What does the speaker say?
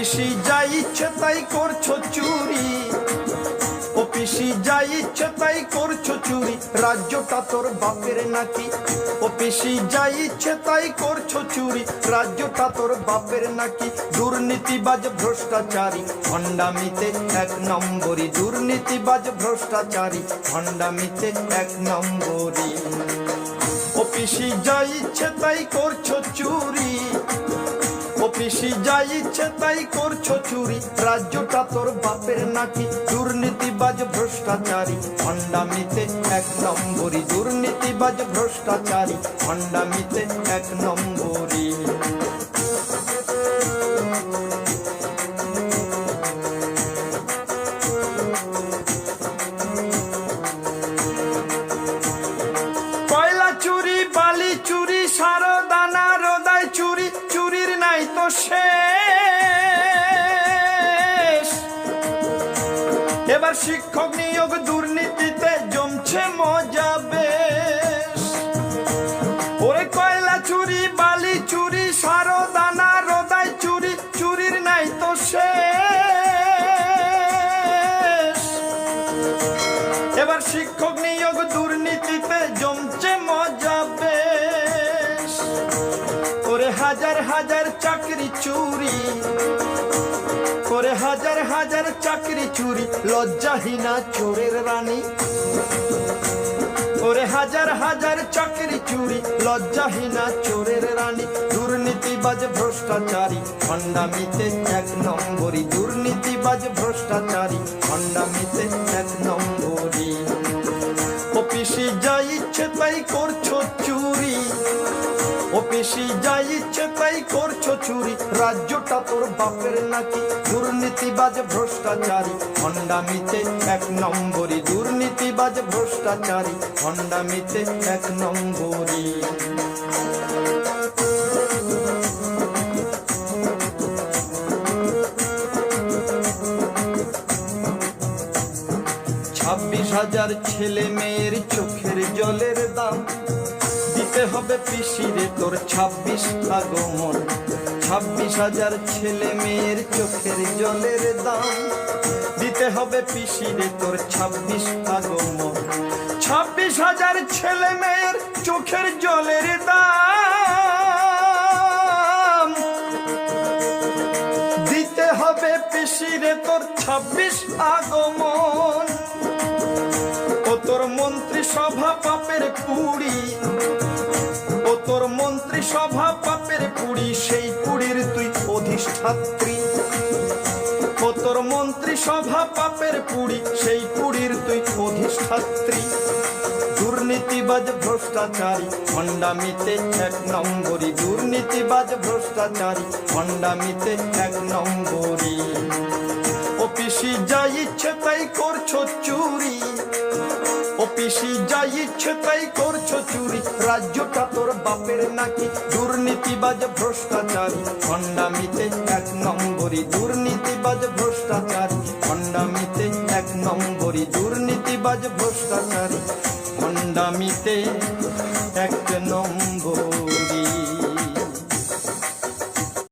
পিসি যা ইচ্ছে তাই করছো চুরি, ও পিসি যা ইচ্ছে তাই করছো চুরি, রাজ্যটা তোর বাপের নাকি? ও পিসি যা ইচ্ছে তাই করছো চুরি, রাজ্যটা তোর বাপের নাকি? দুর্নীতিবাজ ভ্রষ্টাচারী ভণ্ডামিতে এক নম্বরী, দুর্নীতিবাজ ভ্রষ্টাচারী ভণ্ডামিতে এক নম্বরী। ও পিসি যা ইচ্ছে তাই করছো চুরি, ও পিসি যা ইচ্ছে তাই করছো চুরি, রাজ্যটা তোর বাপের নাকি? দুর্নীতিবাজ ভ্রষ্টাচারী ভণ্ডামিতে এক নম্বরী, দুর্নীতিবাজ ভ্রষ্টাচারী ভণ্ডামিতে এক নম্বরী। কয়লা চুরি, বালি চুরি, সারদানা রোদাই চুরি, চুরির নাই তো শেষ। এবার শিক্ষক নিয়োগ দুর্নীতিতে জমছে মজা বেশ। ওরে কয়লা চুরি, বালি চুরি, সারদানা রোদাই চুরি, চুরির নাই তো শেষ। এবার শিক্ষক নিয়োগ দুর্নীতিতে জমছে মজা বেশ। ওরে হাজার হাজার চাকরি চুরি, ওরে হাজার হাজার চাকরি চুরি, লজ্জাহীনা চোরের রানী। ওরে হাজার হাজার চাকরি চুরি, লজ্জাহীনা চোরের রানী। দুর্নীতিবাজ ভ্রষ্টাচারী ভণ্ডামিতে এক নম্বরী, দুর্নীতিবাজ ভ্রষ্টাচারী ভণ্ডামিতে এক নম্বরী। ও পিসি যা ইচ্ছে তাই করছো চুরি, ও পিসি যা ইচ্ছে তাই করছো চুরি, রাজ্যটা তোর বাপের নাকি? দুর্নীতিবাজ ভ্রষ্টাচারী ভণ্ডামিতে এক নম্বরী, দুর্নীতিবাজ ভ্রষ্টাচারী ভণ্ডামিতে এক নম্বরী। 26,000 ছেলে মেয়ের চোখের জলের দাম দিতে হবে পিসিরে তোর 26 আগমন। 26,000 ছেলে মেয়ের চোখের জলের দাম দিতে হবে পিসিরে তোর 26 আগমন। 26,000 ছেলে মেয়ের চোখের জলের দাম দিতে হবে পিসিরে তোর 26 আগমন। ও তোর মন্ত্রী সভা পাপের পুড়ি, ও তোর মন্ত্রী সভা পাপের পুড়ি, সেই পুড়ির তুই অধিষ্ঠাত্রী। ও তোর মন্ত্রী সভা পাপের পুড়ি, সেই পুড়ির তুই অধিষ্ঠাত্রী। দুর্নীতিবাজ ভ্রষ্টাচারী ভণ্ডামিতে এক নম্বরী, দুর্নীতিবাজ ভ্রষ্টাচারী ভণ্ডামিতে এক নম্বরী। ও পিসি যা ইচ্ছে তাই করছো চুরি, ও পিসি যা ইচ্ছে তাই করছো চুরি, রাজ্যটা তোর বাপের নাকি? দুর্নীতিবাজ ভ্রষ্টাচারী ভণ্ডামিতে এক নম্বরী, দুর্নীতিবাজ ভ্রষ্টাচারী